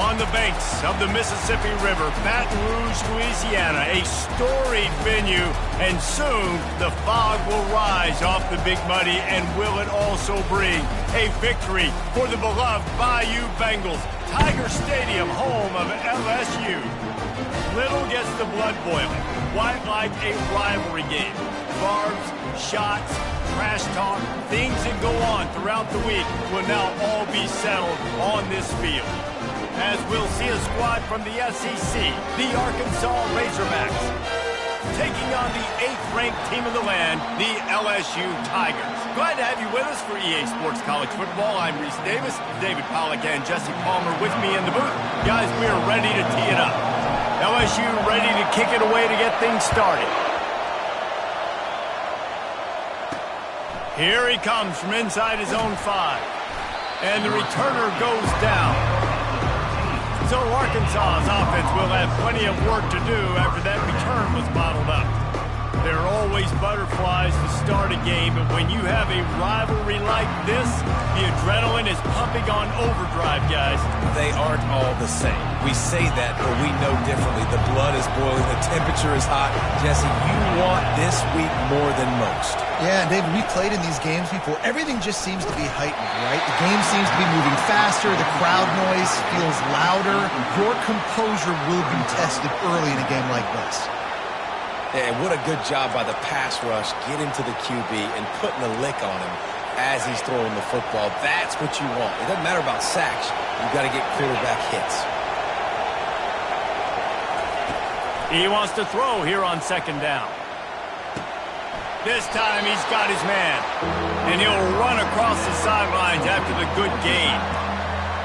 On the banks of the Mississippi River, Baton Rouge, Louisiana, a storied venue, and soon the fog will rise off the Big Muddy, and will it also bring a victory for the beloved Bayou Bengals. Tiger Stadium, home of LSU. Little gets the blood boiling, quite like a rivalry game. Barbs, shots, trash talk, things that go on throughout the week will now all be settled on this field. As we'll see a squad from the SEC, the Arkansas Razorbacks, taking on the 8th-ranked team in the land, the LSU Tigers. Glad to have you with us for EA Sports College Football. I'm Reese Davis, David Pollack and Jesse Palmer with me in the booth. Guys, we are ready to tee it up. LSU ready to kick it away to get things started. Here he comes from inside his own 5. And the returner goes down. So Arkansas's offense will have plenty of work to do after that return was bottled up. There are always butterflies to start a game, but when you have a rivalry like this, the adrenaline is pumping on overdrive, guys. They aren't all the same. We say that, but we know differently. The blood is boiling. The temperature is hot. Jesse, you want this week more than most. Yeah, and David, we played in these games before. Everything just seems to be heightened, right? The game seems to be moving faster. The crowd noise feels louder. Your composure will be tested early in a game like this. And what a good job by the pass rush, getting to the QB and putting a lick on him as he's throwing the football. That's what you want. It doesn't matter about sacks. You've got to get quarterback hits. He wants to throw here on 2nd down. This time he's got his man, and he'll run across the sidelines after the good gain.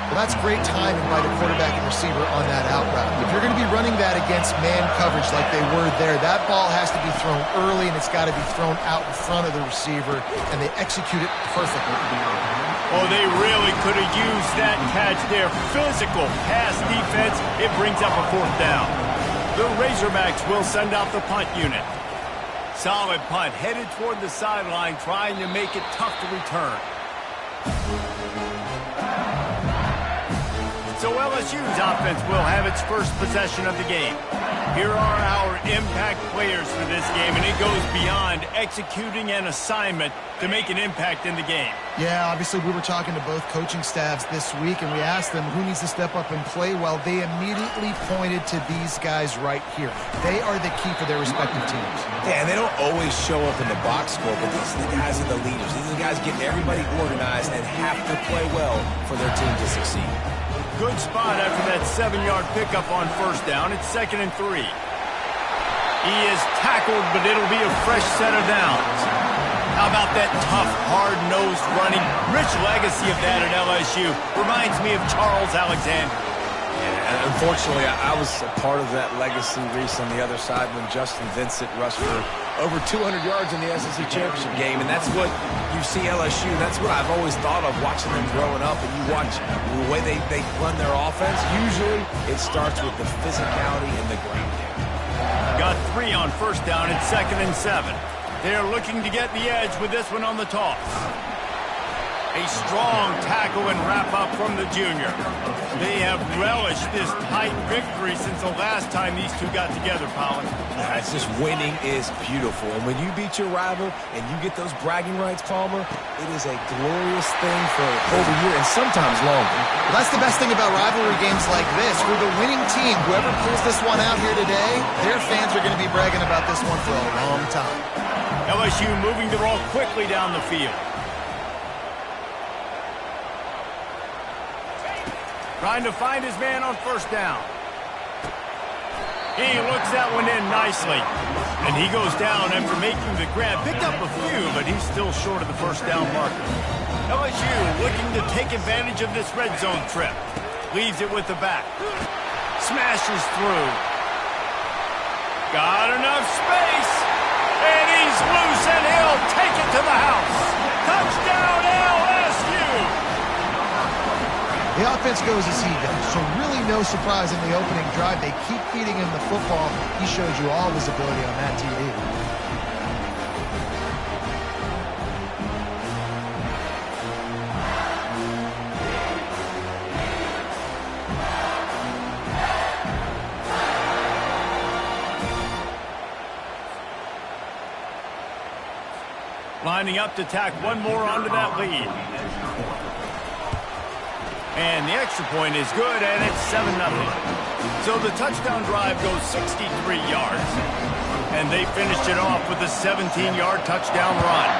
Well, that's great timing by the quarterback and receiver on that out route. If you're going to be running that against man coverage like they were there, that ball has to be thrown early, and it's got to be thrown out in front of the receiver, and they execute it perfectly. Oh, they really could have used that catch there. Physical pass defense. It brings up a 4th down. The Razorbacks will send out the punt unit. Solid punt, headed toward the sideline, trying to make it tough to return. So LSU's offense will have its first possession of the game. Here are our impact players for this game, and it goes beyond executing an assignment to make an impact in the game. Yeah, obviously we were talking to both coaching staffs this week, and we asked them who needs to step up and play well. They immediately pointed to these guys right here. They are the key for their respective teams. Yeah, and they don't always show up in the box score, but these are the guys are the leaders. These are the guys getting everybody organized and have to play well for their team to succeed. Good spot after that 7-yard pickup on 1st down. It's 2nd and 3. He is tackled, but it'll be a fresh set of downs. How about that tough, hard-nosed running? Rich legacy of that at LSU. Reminds me of Charles Alexander. And unfortunately, I was a part of that legacy, Reese, on the other side when Justin Vincent rushed for over 200 yards in the SEC championship game. And that's what you see LSU. That's what I've always thought of watching them growing up. And you watch the way they run their offense. Usually, it starts with the physicality and the ground game. Got 3 on 1st down and 2nd and 7. They're looking to get the edge with this one on the toss. A strong tackle and wrap-up from the junior. They have relished this tight victory since the last time these two got together, Pollard. It's just winning is beautiful. And when you beat your rival and you get those bragging rights, Palmer, it is a glorious thing for over a year and sometimes longer. Well, that's the best thing about rivalry games like this. For the winning team, whoever pulls this one out here today, their fans are going to be bragging about this one for a long time. LSU moving the ball quickly down the field. Trying to find his man on 1st down. He looks that one in nicely. And he goes down after making the grab. Picked up a few, but he's still short of the 1st down marker. LSU looking to take advantage of this red zone trip. Leaves it with the back. Smashes through. Got enough space. And he's loose, and he'll take it to the house. Touchdown, LSU! The offense goes as he goes, so really no surprise in the opening drive. They keep feeding him the football. He shows you all his ability on that TD. Lining up to tack one more onto that lead. And the extra point is good, and it's 7-0. So the touchdown drive goes 63 yards. And they finished it off with a 17-yard touchdown run.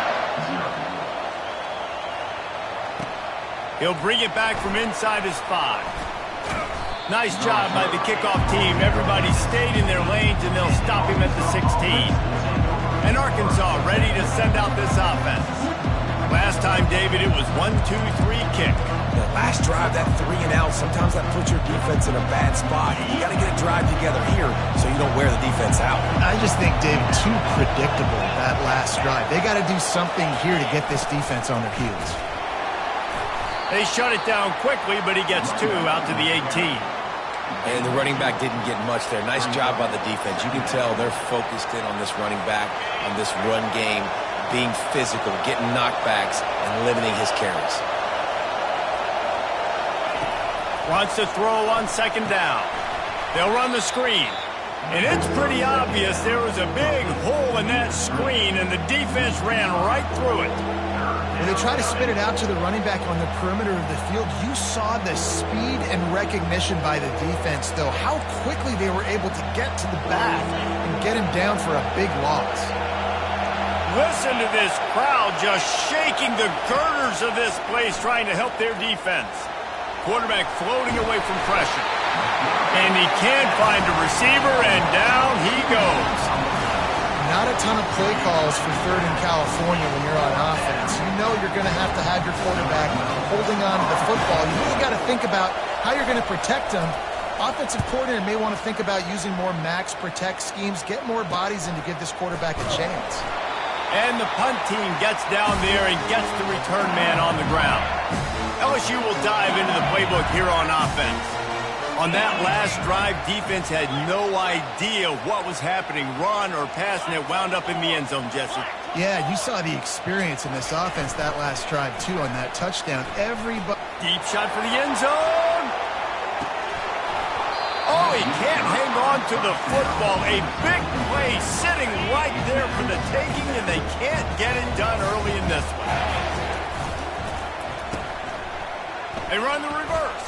He'll bring it back from inside his 5. Nice job by the kickoff team. Everybody stayed in their lanes, and they'll stop him at the 16. And Arkansas ready to send out this offense. Last time, David, it was 1-2-3 kick. The last drive, that 3 and out, sometimes that puts your defense in a bad spot. You got to get a drive together here so you don't wear the defense out. I just think, David, too predictable, that last drive. They got to do something here to get this defense on their heels. They shut it down quickly, but he gets 2 out to the 18. And the running back didn't get much there. Nice job by the defense. You can tell they're focused in on this running back, on this run game, being physical, getting knockbacks, and limiting his carries. Wants to throw on 2nd down. They'll run the screen. And it's pretty obvious there was a big hole in that screen, and the defense ran right through it. When they try to spit it out to the running back on the perimeter of the field, you saw the speed and recognition by the defense, though, how quickly they were able to get to the back and get him down for a big loss. Listen to this crowd just shaking the girders of this place, trying to help their defense. Quarterback floating away from pressure. And he can't find a receiver, and down he goes. Not a ton of play calls for 3rd and California when you're on offense. You know you're going to have your quarterback holding on to the football. You really got to think about how you're going to protect him. Offensive coordinator may want to think about using more max protect schemes, get more bodies in to give this quarterback a chance. And the punt team gets down there and gets the return man on the ground. LSU will dive into the playbook here on offense. On that last drive, defense had no idea what was happening, run or pass, and it wound up in the end zone, Jesse. Yeah, you saw the experience in this offense that last drive, too, on that touchdown. Everybody... Deep shot for the end zone. Oh, he can't hang on to the football. A big play sitting right there for the taking, and they can't get it done early in this one. They run the reverse.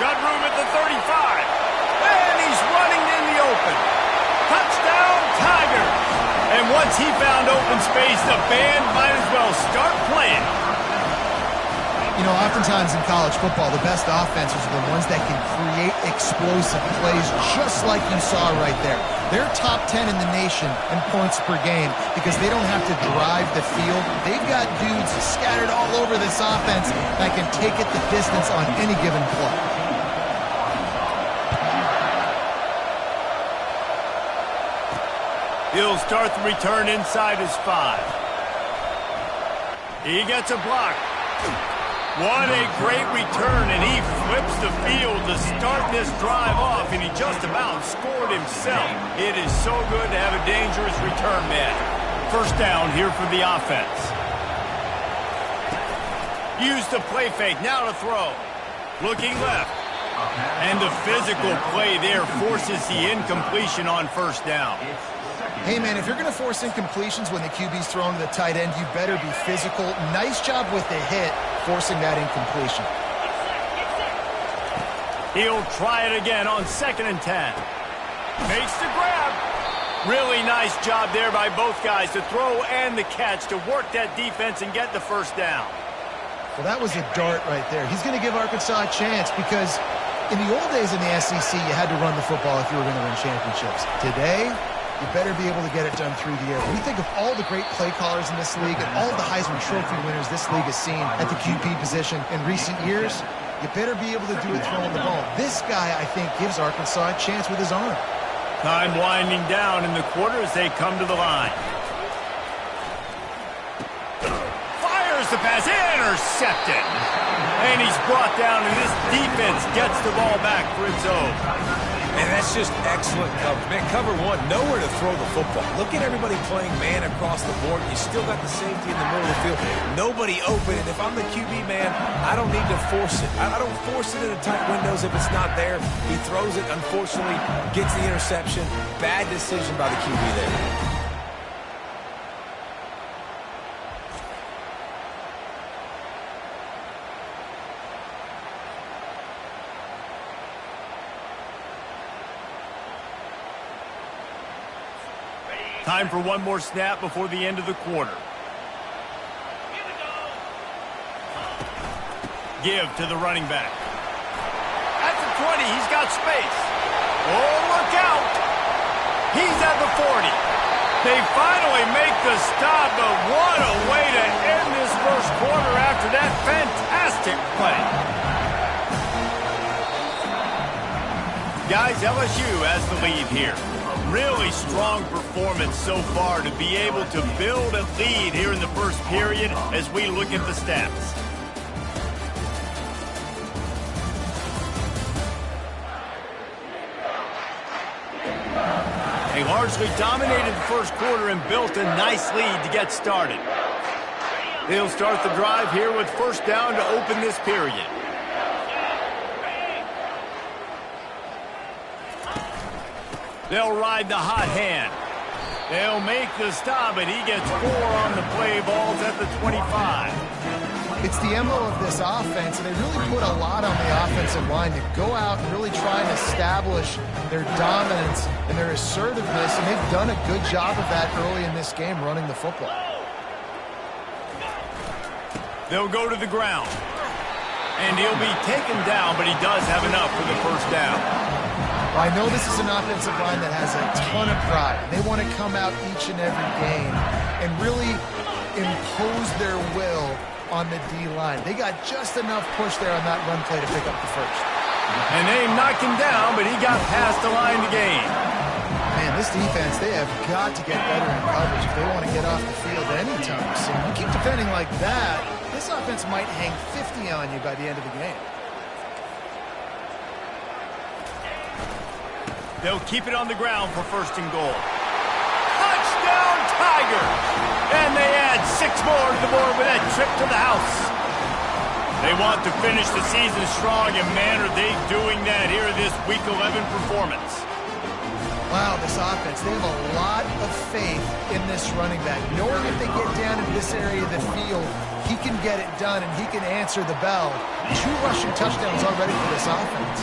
Got room at the 35. And he's running in the open. Touchdown, Tigers. And once he found open space, the band might as well start playing. You know, oftentimes in college football, the best offenses are the ones that can create explosive plays, just like you saw right there. They're top 10 in the nation in points per game because they don't have to drive the field. They've got dudes scattered all over this offense that can take it the distance on any given play. He'll start the return inside his 5. He gets a block. What a great return, and he flips the field to start this drive off, and he just about scored himself. It is so good to have a dangerous return man. 1st down here for the offense. Use the play fake, now to throw. Looking left. And the physical play there forces the incompletion on 1st down. Hey, man, if you're going to force incompletions when the QB's throwing to the tight end, you better be physical. Nice job with the hit, forcing that incompletion. He'll try it again on 2nd and 10. Makes the grab. Really nice job there by both guys to throw and the catch to work that defense and get the 1st down. Well, that was a dart right there. He's going to give Arkansas a chance because in the old days in the SEC, you had to run the football if you were going to win championships. Today, you better be able to get it done through the air. When you think of all the great play callers in this league and all the Heisman Trophy winners this league has seen at the QB position in recent years, you better be able to do it throwing the ball. This guy, I think, gives Arkansas a chance with his arm. Time winding down in the quarter as they come to the line. Fires the pass, intercepted. And he's brought down, and this defense gets the ball back for its own. And that's just excellent coverage. Man, cover 1, nowhere to throw the football. Look at everybody playing man across the board. You still got the safety in the middle of the field. Nobody open, and if I'm the QB, man, I don't need to force it. I don't force it into tight windows if it's not there. He throws it, unfortunately, gets the interception. Bad decision by the QB there. Time for one more snap before the end of the quarter. Give to the running back. At the 20, he's got space. Oh, look out! He's at the 40. They finally make the stop, but what a way to end this first quarter after that fantastic play. Guys, LSU has the lead here. Really strong performance so far to be able to build a lead here in the first period as we look at the stats. They largely dominated the first quarter and built a nice lead to get started. They'll start the drive here with first down to open this period. They'll ride the hot hand. They'll make the stop, and he gets 4 on the play. Ball's at the 25. It's the MO of this offense, and they really put a lot on the offensive line to go out and really try and establish their dominance and their assertiveness, and they've done a good job of that early in this game running the football. They'll go to the ground, and he'll be taken down, but he does have enough for the first down. Well, I know this is an offensive line that has a ton of pride. They want to come out each and every game and really impose their will on the D-line. They got just enough push there on that run play to pick up the first. And they knocked him down, but he got past the line to gain. Man, this defense, they have got to get better in coverage if they want to get off the field anytime soon. You keep defending like that, this offense might hang 50 on you by the end of the game. They'll keep it on the ground for first and goal. Touchdown, Tigers! And they add 6 more to the board with that trip to the house. They want to finish the season strong, and man, are they doing that here in this Week 11 performance. Wow, this offense, they have a lot of faith in this running back. Knowing if they get down in this area of the field, he can get it done and he can answer the bell. 2 rushing touchdowns already for this offense.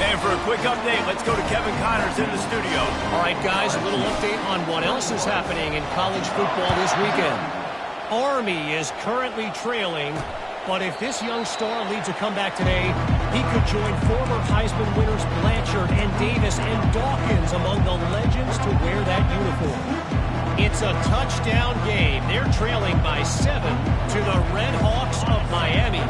And for a quick update, let's go to Kevin Connors in the studio. All right, guys, a little update on what else is happening in college football this weekend. Army is currently trailing, but if this young star leads a comeback today, he could join former Heisman winners Blanchard and Davis and Dawkins among the legends to wear that uniform. It's a touchdown game. They're trailing by 7 to the Red Hawks of Miami.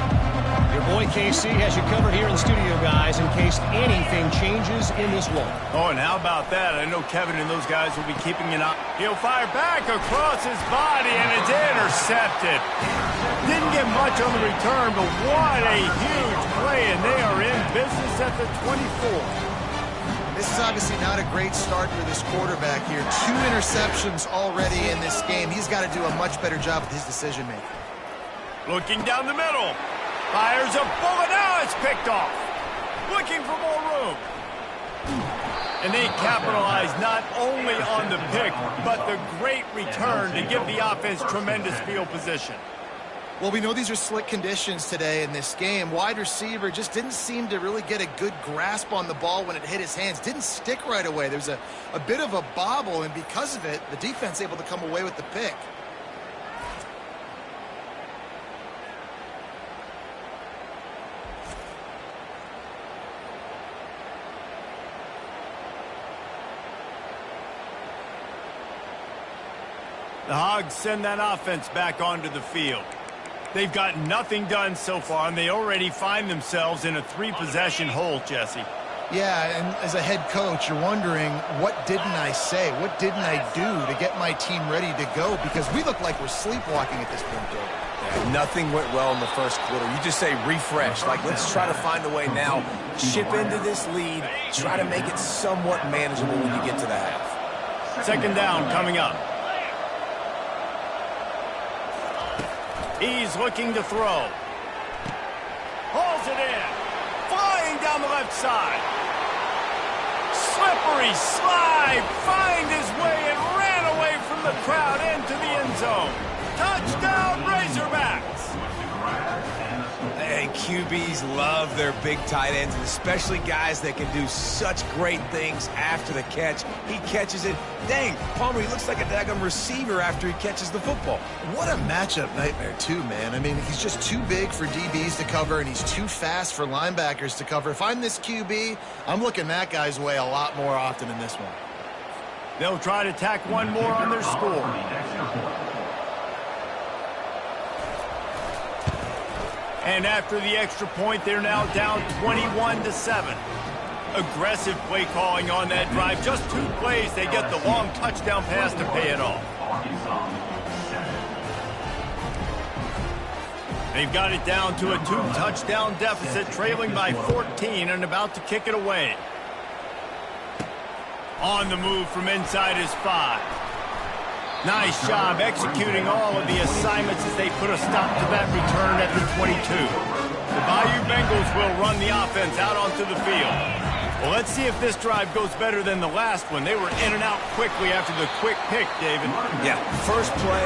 Your boy KC has you covered here in studio, guys, in case anything changes in this one. Oh, and how about that? I know Kevin and those guys will be keeping an eye. He'll fire back across his body, and it's intercepted. Didn't get much on the return, but what a huge play, and they are in business at the 24. This is obviously not a great start for this quarterback here. 2 interceptions already in this game. He's got to do a much better job with his decision-making. Looking down the middle. Fires a bullet. Now it's picked off. Looking for more room. And they capitalize not only on the pick, but the great return to give the offense tremendous field position. Well, we know these are slick conditions today in this game. Wide receiver just didn't seem to really get a good grasp on the ball when it hit his hands. Didn't stick right away. There's a bit of a bobble, and because of it, the defense able to come away with the pick. The Hogs send that offense back onto the field. They've got nothing done so far, and they already find themselves in a 3-possession hole, Jesse. Yeah, and as a head coach, you're wondering, what didn't I say? What didn't I do to get my team ready to go? Because we look like we're sleepwalking at this point, Joe. Yeah, nothing went well in the first quarter. You just say refresh. Like, let's try to find a way now. Chip into this lead. Try to make it somewhat manageable when you get to the half. Second down coming up. He's looking to throw. Hauls it in. Flying down the left side. Slippery slide. Find his way and ran away from the crowd into the end zone. Touchdown, Razorbacks. Hey, QBs love their big tight ends, and especially guys that can do such great things after the catch. He catches it. Dang, Palmer, he looks like a daggum receiver after he catches the football. What a matchup nightmare, too, man. I mean, he's just too big for DBs to cover, and he's too fast for linebackers to cover. If I'm this QB, I'm looking that guy's way a lot more often in this one. They'll try to tack one more on their score. And after the extra point, they're now down 21-7. Aggressive play calling on that drive. Just 2 plays, they get the long touchdown pass to pay it off. They've got it down to a 2-touchdown deficit, trailing by 14 and about to kick it away. On the move from inside his 5. Nice job executing all of the assignments as they put a stop to that return at the 22. The Bayou Bengals will run the offense out onto the field. Well, let's see if this drive goes better than the last one. They were in and out quickly after the quick pick, David. Yeah, first play,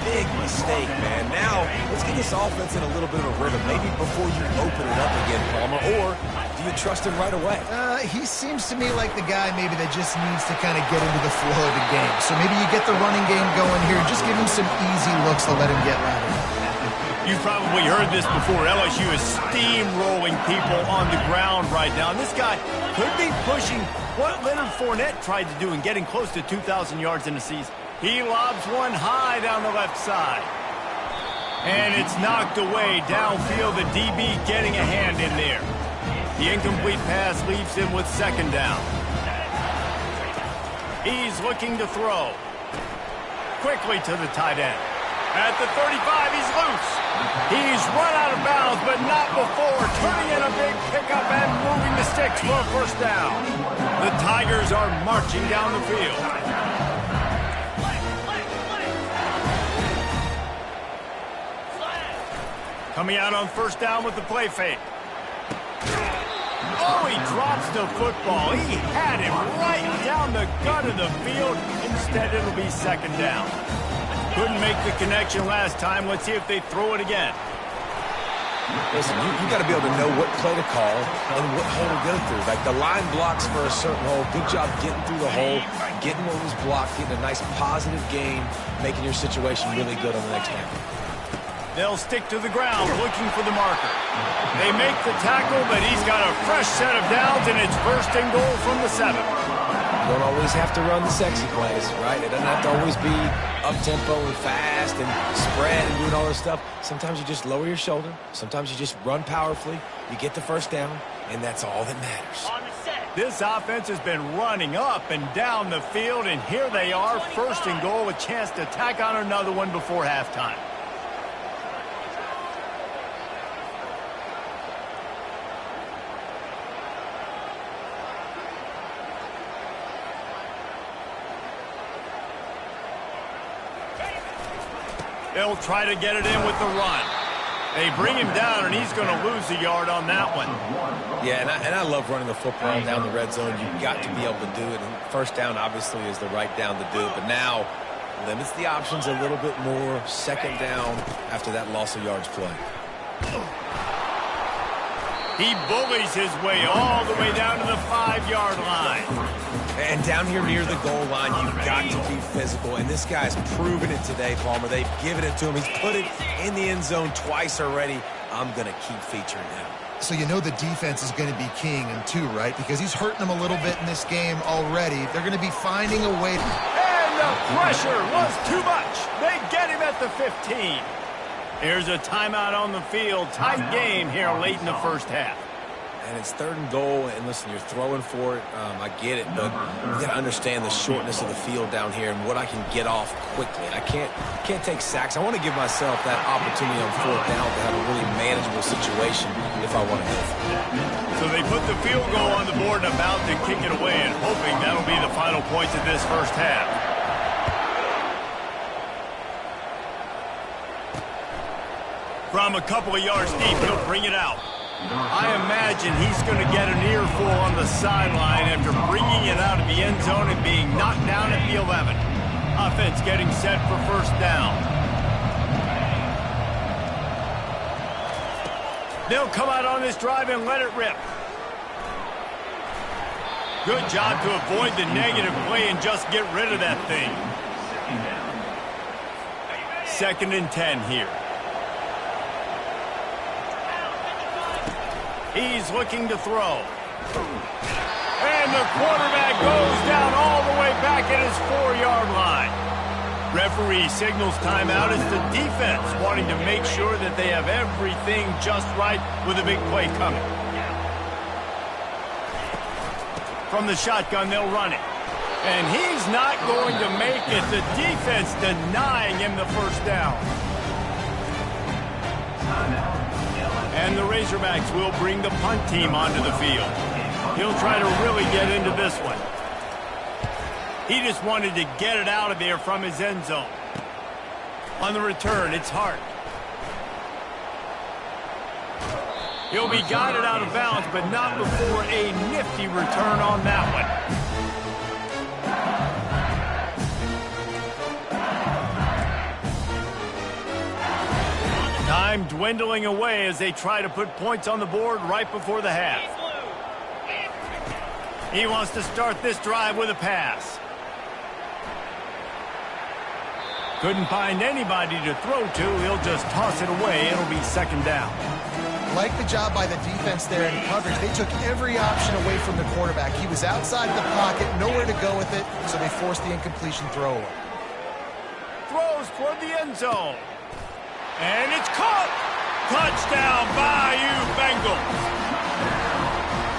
big mistake, man. Now, let's get this offense in a little bit of a rhythm. Maybe before you open it up again, Palmer, or do you trust him right away? He seems to me like the guy maybe that just needs to kind of get into the flow of the game. So maybe you get the running game going here. Just give him some easy looks to let him get lateral. You've probably heard this before. LSU is steamrolling people on the ground right now. And this guy could be pushing what Leonard Fournette tried to do and getting close to 2,000 yards in the season. He lobs one high down the left side. And it's knocked away downfield. The DB getting a hand in there. The incomplete pass leaves him with 2nd down. He's looking to throw. Quickly to the tight end. At the 35, he's loose. He's run out of bounds, but not before turning in a big pickup and moving the sticks for a 1st down. The Tigers are marching down the field. Coming out on 1st down with the play fake. Oh, he drops the football. He had him right down the gut of the field. Instead, it'll be 2nd down. Couldn't make the connection last time. Let's see if they throw it again. Listen, you got to be able to know what play to call and what hole to go through. Like the line blocks for a certain hole. Good job getting through the hole, getting what was blocked, getting a nice positive gain, making your situation really good on the next half. They'll stick to the ground looking for the marker. They make the tackle, but he's got a fresh set of downs, and it's 1st and goal from the 7. You don't always have to run the sexy plays, right? It doesn't have to always be up-tempo and fast and spread and doing all this stuff. Sometimes you just lower your shoulder. Sometimes you just run powerfully. You get the 1st down, and that's all that matters. This offense has been running up and down the field, and here they are, 1st and goal, a chance to tack on another one before halftime. They'll try to get it in with the run. They bring him down, and he's going to lose a yard on that one. Yeah, and I love running the football down the red zone. You've got to be able to do it. And 1st down, obviously, is the right down to do it. But now limits the options a little bit more. 2nd down after that loss of yards play. He bullies his way all the way down to the 5-yard line. And down here near the goal line, you've got to be physical. And this guy's proven it today, Palmer. They've given it to him. He's put it in the end zone twice already. I'm going to keep featuring him. So you know the defense is going to be keying him too, right? Because he's hurting them a little bit in this game already. They're going to be finding a way to... And the pressure was too much. They get him at the 15. Here's a timeout on the field. Tight game here late in the 1st half. And it's 3rd and goal, and listen, you're throwing for it. I get it, but you got to understand the shortness of the field down here and what I can get off quickly. I can't take sacks. I want to give myself that opportunity on 4th down to have a really manageable situation if I want to go for it. So they put the field goal on the board and about to kick it away, and hoping that'll be the final points of this 1st half. From a couple of yards deep, he'll bring it out. I imagine he's going to get an earful on the sideline after bringing it out of the end zone and being knocked down at the 11. Offense getting set for 1st down. They'll come out on this drive and let it rip. Good job to avoid the negative play and just get rid of that thing. 2nd and 10 here. He's looking to throw. And the quarterback goes down all the way back at his 4-yard line. Referee signals timeout as the defense wanting to make sure that they have everything just right with a big play coming. From the shotgun, they'll run it. And he's not going to make it. The defense denying him the first down. And the Razorbacks will bring the punt team onto the field. He'll try to really get into this one. He just wanted to get it out of there from his end zone. On the return, it's Hart. He'll be guided out of bounds, but not before a nifty return on that one. Time dwindling away as they try to put points on the board right before the half. He wants to start this drive with a pass. Couldn't find anybody to throw to. He'll just toss it away. It'll be 2nd down. Like the job by the defense there in coverage. They took every option away from the quarterback. He was outside the pocket, nowhere to go with it, so they forced the incompletion throw away. Throws toward the end zone. And it's caught. Touchdown, Bayou Bengals.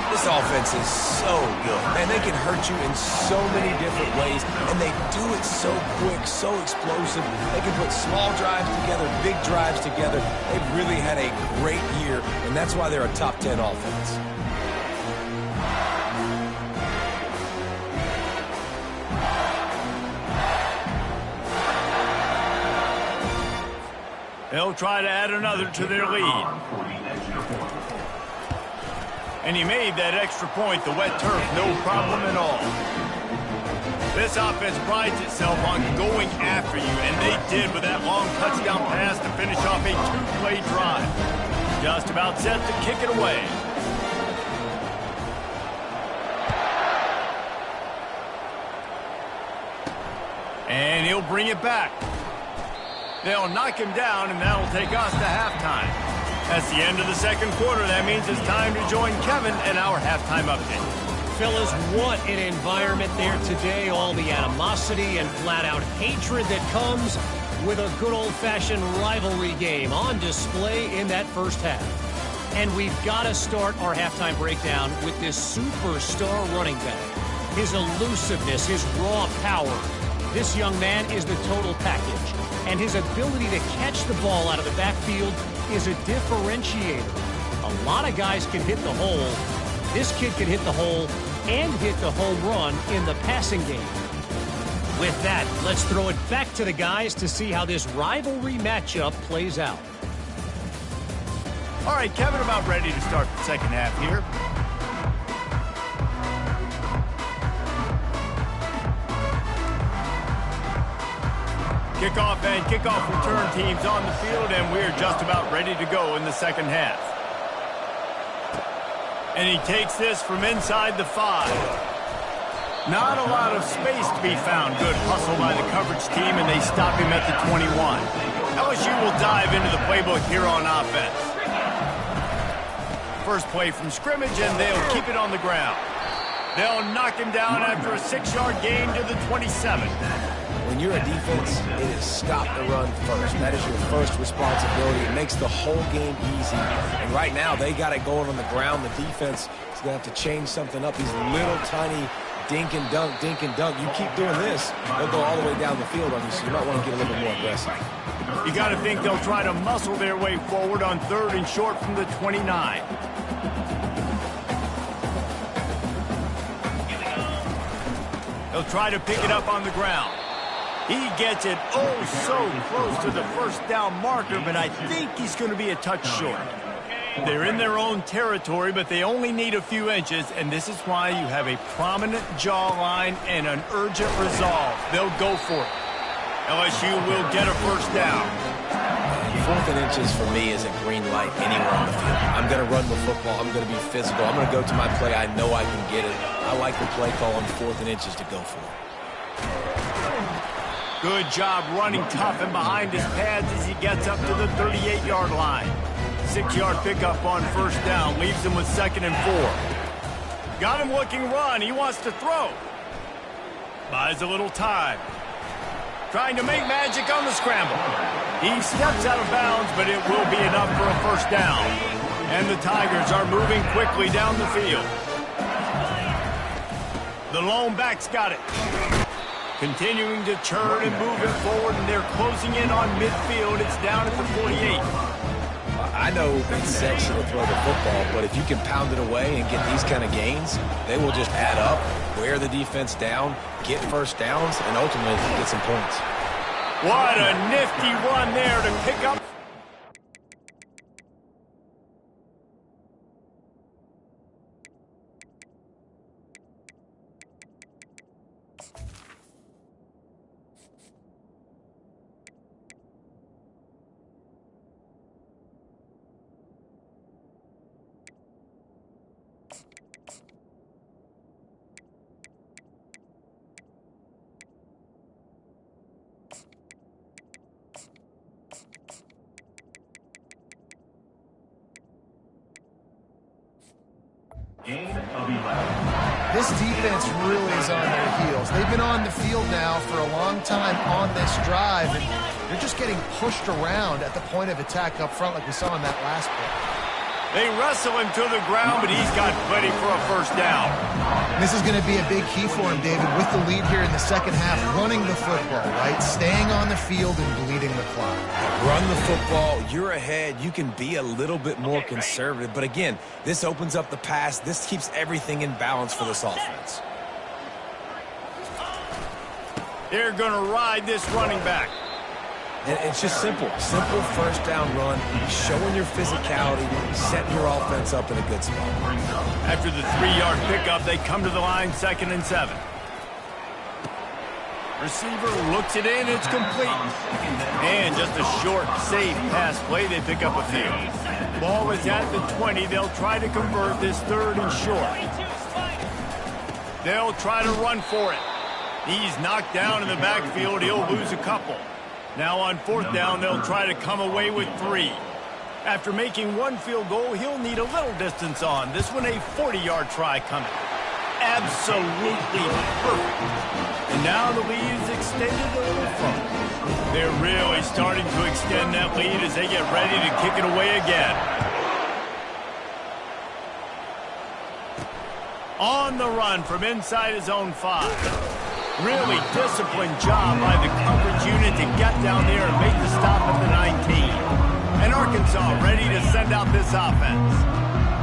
This offense is so good, and they can hurt you in so many different ways, and they do it so quick, so explosive. They can put small drives together, big drives together. They've really had a great year, and that's why they're a top 10 offense. They'll try to add another to their lead. And he made that extra point, the wet turf, no problem at all. This offense prides itself on going after you, and they did with that long touchdown pass to finish off a 2-play drive. Just about set to kick it away. And he'll bring it back. They'll knock him down, and that'll take us to halftime. That's the end of the 2nd quarter. That means it's time to join Kevin in our halftime update. Fellas, what an environment there today. All the animosity and flat-out hatred that comes with a good old-fashioned rivalry game on display in that first half. And we've got to start our halftime breakdown with this superstar running back. His elusiveness, his raw power. This young man is the total package. And his ability to catch the ball out of the backfield is a differentiator. A lot of guys can hit the hole. This kid can hit the hole and hit the home run in the passing game. With that, let's throw it back to the guys to see how this rivalry matchup plays out. All right, Kevin, about ready to start the 2nd half here. Kickoff and kickoff return teams on the field, and we're just about ready to go in the 2nd half. And he takes this from inside the 5. Not a lot of space to be found. Good hustle by the coverage team, and they stop him at the 21. LSU will dive into the playbook here on offense. First play from scrimmage, and they'll keep it on the ground. They'll knock him down after a 6-yard gain to the 27. When you're a defense, it is stop the run first. That is your first responsibility. It makes the whole game easy. And right now, they got it going on the ground. The defense is going to have to change something up. These little tiny dink and dunk, dink and dunk. You keep doing this, they'll go all the way down the field on you, so you might want to get a little bit more aggressive. You got to think they'll try to muscle their way forward on 3rd and short from the 29. They'll try to pick it up on the ground. He gets it so close to the first down marker, but I think he's going to be a touch short. They're in their own territory, but they only need a few inches, and this is why you have a prominent jawline and an urgent resolve. They'll go for it. LSU will get a first down. 4th and inches for me is a green light anywhere on the field. I'm going to run the football. I'm going to be physical. I'm going to go to my play. I know I can get it. I like the play call on 4th and inches to go for it. Good job running tough and behind his pads as he gets up to the 38-yard line. 6-yard pickup on 1st down. Leaves him with 2nd and 4. Got him looking run. He wants to throw. Buys a little time. Trying to make magic on the scramble. He steps out of bounds, but it will be enough for a 1st down. And the Tigers are moving quickly down the field. The lone back's got it. Continuing to churn and move it forward, and they're closing in on midfield. It's down at the 48. I know it's sexy to throw the football, but if you can pound it away and get these kind of gains, they will just add up, wear the defense down, get 1st downs, and ultimately get some points. What a nifty run there to pick up. This defense really is on their heels. They've been on the field now for a long time on this drive, and they're just getting pushed around at the point of attack up front like we saw in that last play. They wrestle him to the ground, but he's got plenty for a 1st down. This is going to be a big key for him, David, with the lead here in the 2nd half, running the football, right? Staying on the field and bleeding the clock. Run the football, you're ahead, you can be a little bit more conservative, but again, this opens up the pass, this keeps everything in balance for this offense. They're going to ride this running back. And it's just simple 1st down run, showing your physicality, setting your offense up in a good spot. After the 3-yard pickup, they come to the line, 2nd and 7. Receiver looks it in, it's complete. And just a short, safe pass play, they pick up a field. Ball is at the 20, they'll try to convert this 3rd and short. They'll try to run for it. He's knocked down in the backfield, he'll lose a couple. Now on 4th down, they'll try to come away with 3. After making 1 field goal, he'll need a little distance on. This one a 40-yard try coming. Absolutely perfect. And now the lead is extended a little further. They're really starting to extend that lead as they get ready to kick it away again. On the run from inside his own 5. Really disciplined job by the coverage unit to get down there and make the stop at the 19. And Arkansas ready to send out this offense.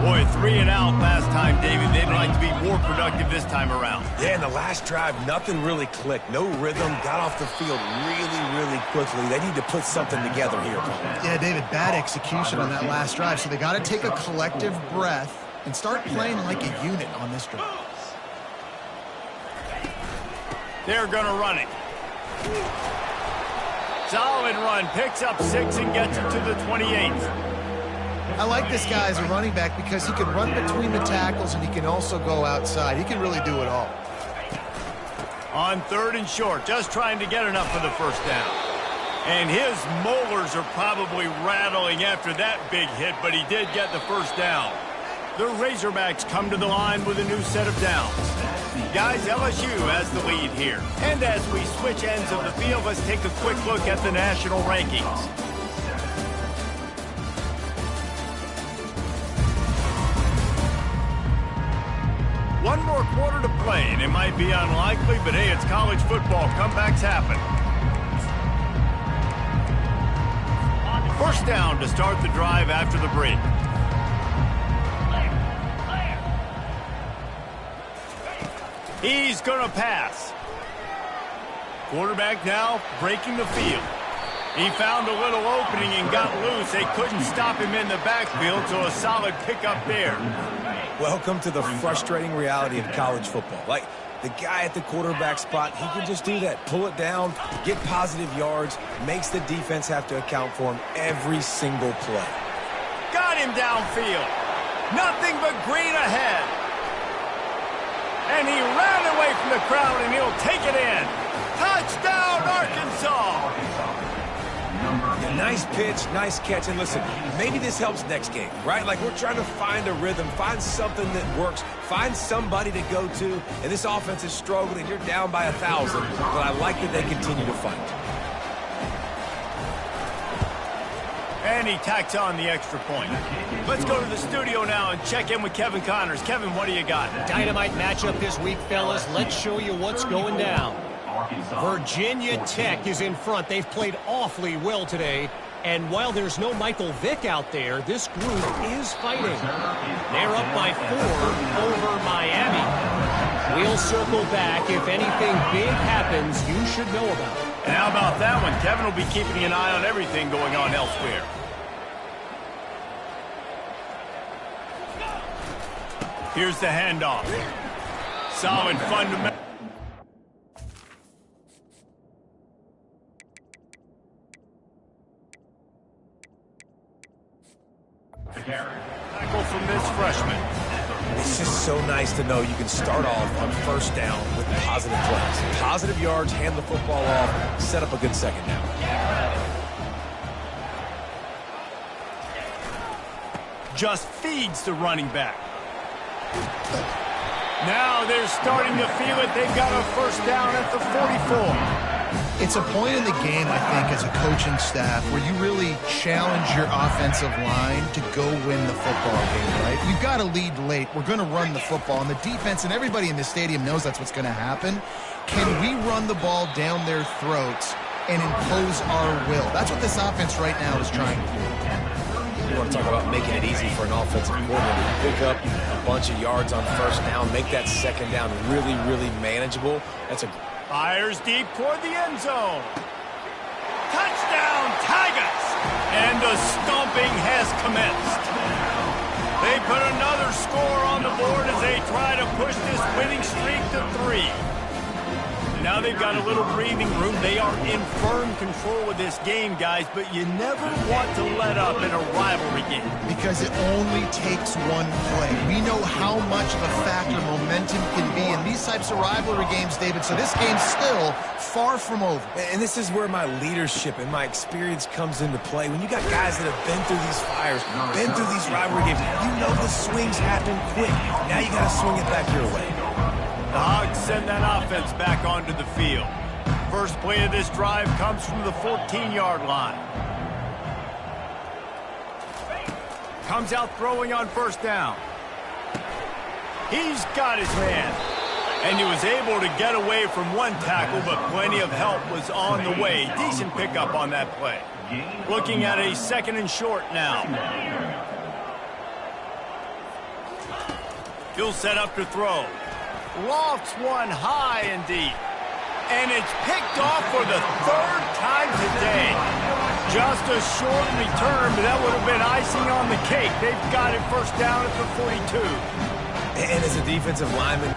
Boy, 3 and out last time, David. They'd like to be more productive this time around. Yeah, in the last drive, nothing really clicked. No rhythm, got off the field really quickly. They need to put something together here, Paul. Yeah, David, bad execution on that last drive, so they got to take a collective breath and start playing like a unit on this drive. They're going to run it. Solid run. Picks up 6 and gets it to the 28. I like this guy as a running back because he can run between the tackles and he can also go outside. He can really do it all. On 3rd and short, just trying to get enough for the 1st down. And his molars are probably rattling after that big hit, but he did get the 1st down. The Razorbacks come to the line with a new set of downs. Guys, LSU has the lead here. And as we switch ends of the field, let's take a quick look at the national rankings. One more quarter to play, and it might be unlikely, but hey, it's college football. Comebacks happen. 1st down to start the drive after the break. He's going to pass. Quarterback now breaking the field. He found a little opening and got loose. They couldn't stop him in the backfield, so a solid pickup there. Welcome to the frustrating reality of college football. Like, The guy at the quarterback spot, he can just do that. Pull it down, get positive yards, makes the defense have to account for him every single play. Got him downfield. Nothing but green ahead. And he ran away from the crowd, and he'll take it in. Touchdown, Arkansas! Yeah, nice pitch, nice catch. And listen, maybe this helps next game, right? Like we're trying to find a rhythm, find something that works, find somebody to go to. And this offense is struggling. You're down by 1,000, but I like that they continue to fight. And he tacks on the extra point. Let's go to the studio now and check in with Kevin Connors. Kevin, what do you got? Dynamite matchup this week, fellas. Let's show you what's going down. Virginia Tech is in front. They've played awfully well today. And while there's no Michael Vick out there, this group is fighting. They're up by 4 over Miami. We'll circle back. If anything big happens, you should know about it. And how about that one? Kevin will be keeping an eye on everything going on elsewhere. Here's the handoff. Solid fundamental. Tackle from this freshman. It's just so nice to know you can start off on first down with positive plays. Positive yards, hand the football off, set up a good second down. Just feeds the running back. Now they're starting to feel it. They've got a first down at the 44. It's a point in the game, I think, as a coaching staff where you really challenge your offensive line to go win the football game, right? You've got to lead late. We're going to run the football. And the defense and everybody in the stadium knows that's what's going to happen. Can we run the ball down their throats and impose our will? That's what this offense right now is trying to do. You want to talk about making it easy for an offensive coordinator to pick up a bunch of yards on first down, make that second down really, really manageable. That's a... Fires deep toward the end zone. Touchdown, Tigaz! And the stomping has commenced. They put another score on the board as they try to push this winning streak to 3. Now they've got a little breathing room. They are in firm control of this game, guys, but you never want to let up in a rivalry game. Because it only takes one play. We know how much of a factor momentum can be in these types of rivalry games, David, so this game's still far from over. And this is where my leadership and my experience comes into play. When you got guys that have been through these fires, been through these rivalry games, you know the swings happen quick. Now you got to swing it back your way. The Hogs send that offense back onto the field. First play of this drive comes from the 14-yard line. Comes out throwing on first down. He's got his man. And he was able to get away from one tackle, but plenty of help was on the way. Decent pickup on that play. Looking at a 2nd and short now. He'll set up to throw. Lofts one high and deep. And it's picked off for the 3rd time today. Just a short return, but that would have been icing on the cake. They've got it first down at the 42. And as a defensive lineman,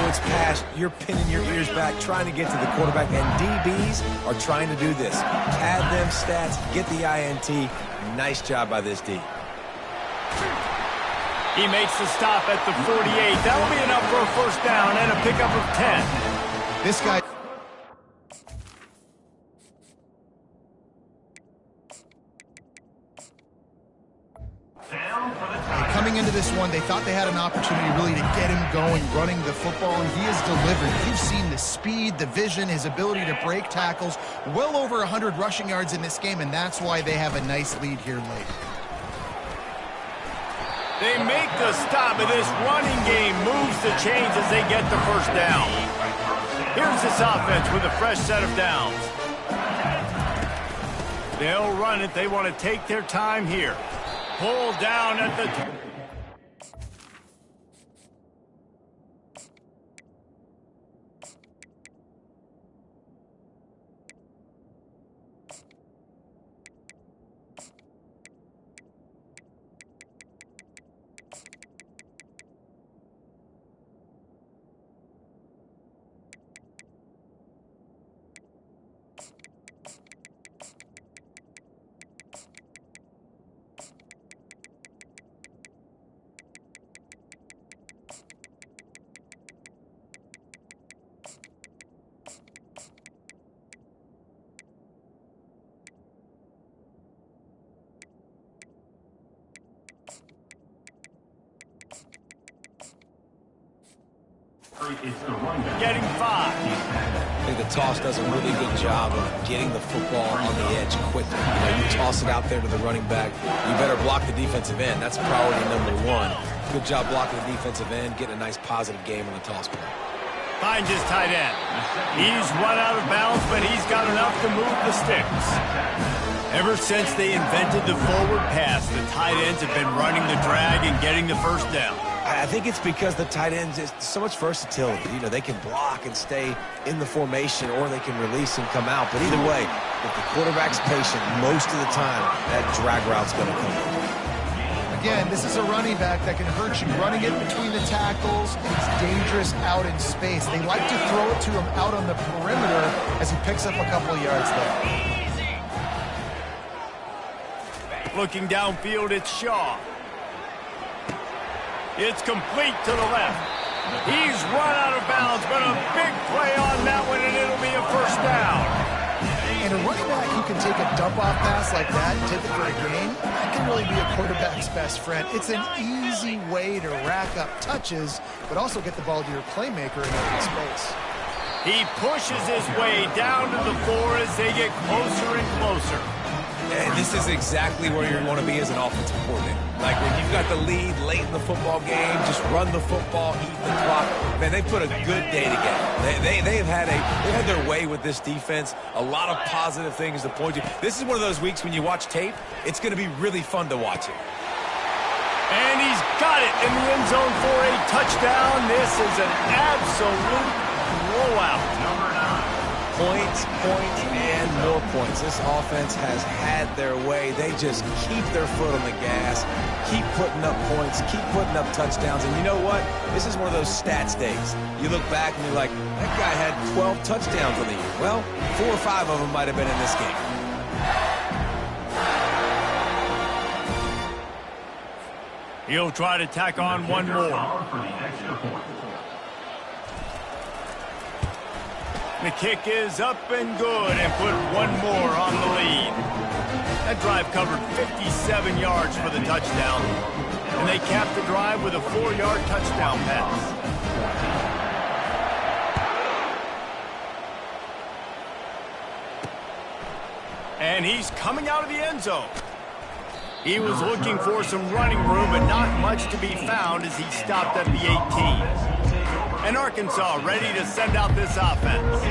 it's past, you're pinning your ears back, trying to get to the quarterback, and DBs are trying to do this. Pad them stats, get the INT. Nice job by this D. He makes the stop at the 48. That'll be enough for a first down and a pickup of 10. This guy... Coming into this one, they thought they had an opportunity really to get him going, running the football, and he has delivered. You've seen the speed, the vision, his ability to break tackles, well over 100 rushing yards in this game, and that's why they have a nice lead here late. They make the stop, and this running game moves the chains as they get the first down. Here's this offense with a fresh set of downs. They'll run it. They want to take their time here. Pull down at the... getting 5. I think the toss does a really good job of getting the football on the edge quickly. You toss it out there to the running back. You better block the defensive end. That's priority number 1. Good job blocking the defensive end, getting a nice positive game on the toss play. Finds his tight end. He's run out of bounds, but he's got enough to move the sticks. Ever since they invented the forward pass, the tight ends have been running the drag and getting the first down. I think it's because the tight ends is so much versatility. They can block and stay in the formation, or they can release and come out. But either way, if the quarterback's patient, most of the time, that drag route's going to come in. Again, this is a running back that can hurt you. Running it between the tackles, it's dangerous out in space. They like to throw it to him out on the perimeter as he picks up a couple of yards there. Looking downfield, it's Shaw. It's complete to the left. He's run out of bounds, but a big play on that one, and it'll be a first down. And a running back who can take a dump-off pass like that and take it for a gain, that can really be a quarterback's best friend. It's an easy way to rack up touches, but also get the ball to your playmaker in open space. He pushes his way down to the 4 as they get closer and closer. And this is exactly where you want to be as an offensive coordinator. Like when you've got the lead late in the football game, just run the football, eat the clock. Man, they put a good day together. They've had their way with this defense. A lot of positive things to point to. This is one of those weeks when you watch tape, it's going to be really fun to watch it. And he's got it in the end zone for a touchdown. This is an absolute blowout. Points, and more points. This offense has had their way. They just keep their foot on the gas, keep putting up points, keep putting up touchdowns. And you know what? This is one of those stats days. You look back and you're like, that guy had 12 touchdowns on the year. Well, 4 or 5 of them might have been in this game. He'll try to tack on one more. The kick is up and good, and put one more on the lead. That drive covered 57 yards for the touchdown, and they capped the drive with a 4-yard touchdown pass. And he's coming out of the end zone. He was looking for some running room, but not much to be found as he stopped at the 18. And Arkansas ready to send out this offense.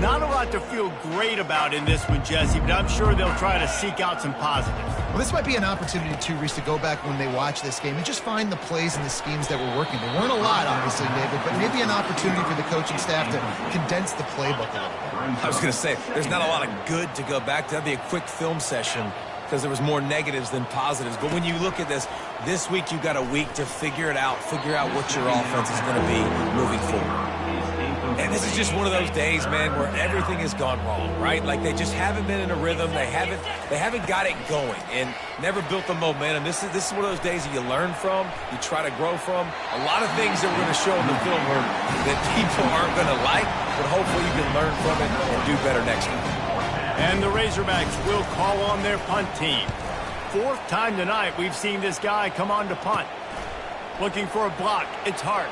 Not a lot to feel great about in this one, Jesse, but I'm sure they'll try to seek out some positives. Well, this might be an opportunity, too, Reese, to go back when they watch this game and just find the plays and the schemes that were working. There weren't a lot, obviously, David, but maybe an opportunity for the coaching staff to condense the playbook a little bit. I was going to say, there's not a lot of good to go back to. That'd be a quick film session because there was more negatives than positives. But when you look at this week you got a week to figure it out, figure out what your offense is going to be moving forward. And this is just one of those days, man, where everything has gone wrong, right? Like they just haven't been in a rhythm. They haven't got it going and never built the momentum. This is one of those days that you learn from, you try to grow from. A lot of things that we're going to show in the film that people aren't going to like, but hopefully you can learn from it and do better next week. And the Razorbacks will call on their punt team. 4th time tonight we've seen this guy come on to punt. Looking for a block. It's Hart.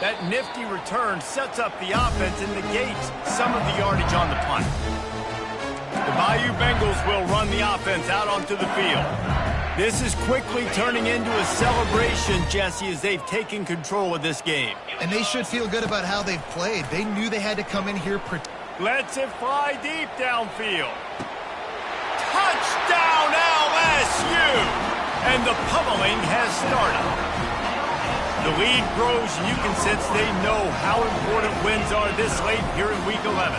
That nifty return sets up the offense and negates some of the yardage on the punt. The Bayou Bengals will run the offense out onto the field. This is quickly turning into a celebration, Jesse, as they've taken control of this game. And they should feel good about how they've played. They knew they had to come in here. Lets it fly deep downfield. Touchdown LSU! And the pummeling has started. The lead grows, and you can sense they know how important wins are this late here in Week 11.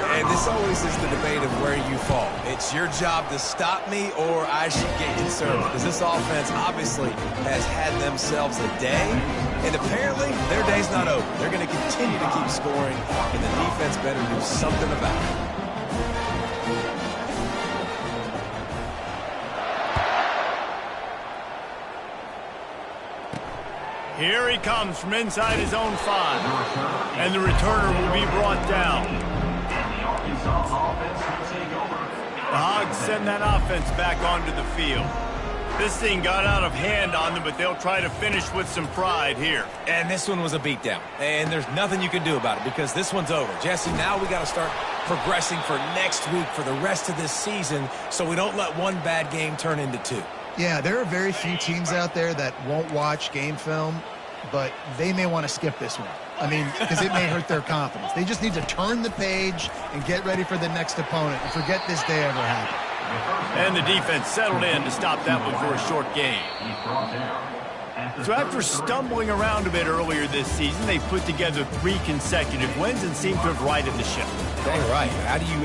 And this always is the debate of where you fall. It's your job to stop me or I should get concerned because this offense obviously has had themselves a day, and apparently their day's not over. They're going to continue to keep scoring, and the defense better do something about it. Here he comes from inside his own 5, and the returner will be brought down. The Hogs send that offense back onto the field. This thing got out of hand on them, but they'll try to finish with some pride here. And this one was a beatdown. And there's nothing you can do about it because this one's over. Jesse, now we got to start progressing for next week for the rest of this season so we don't let one bad game turn into two. Yeah, there are very few teams out there that won't watch game film, but they may want to skip this one. I mean, because it may hurt their confidence. They just need to turn the page and get ready for the next opponent and forget this day ever happened. And the defense settled in to stop that one for a short gain. So after stumbling around a bit earlier this season, they put together 3 consecutive wins and seem to have righted the ship. All right, how do you